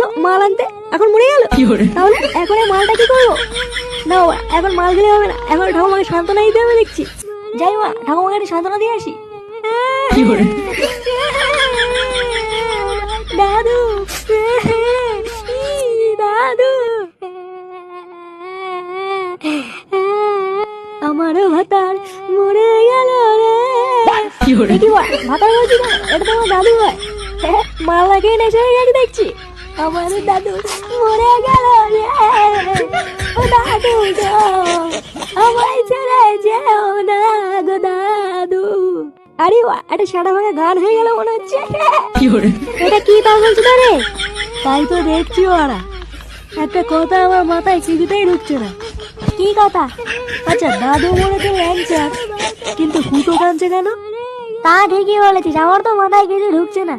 বললো মাল আনতে, এখন মরে গেল। তাহলে এখন এই মালটা কি করবো? না বাবা, এখন মাল গেলে হবে না, এখন ঠাকুমাকে সান্ত্বনা দিতে হবে দেখছি। যাই মা, ঠাকুমাকে একটু সান্ত্বনা দিয়ে আসি। দাদু, দাদু, আমারও ভাতার মরে গেল রে। দেখি ভাতার বলছি না, এটা তো আমার দাদু হয়। মাল লাগিয়ে নেশে হয়ে গেছে দেখছি। আমার দাদু মরে গেল রে। ও দাদু গো, আমায় ছেড়ে যেও না গো দাদু। আরে একটা সারা ভাঙা গান হয়ে গেল মনে হচ্ছে। এটা কি তা বলছো রে? তাই তো দেখছি ওরা। একটা কথা আমার মাথায় কিছুতেই ঢুকছে না। কি কথা? আচ্ছা, দাদু মরেছে ল্যাংচার, কিন্তু ফুটো কাঁদছে কেন? তা ঠিকই বলেছিস, আমার তো মাথায় কিছু ঢুকছে না।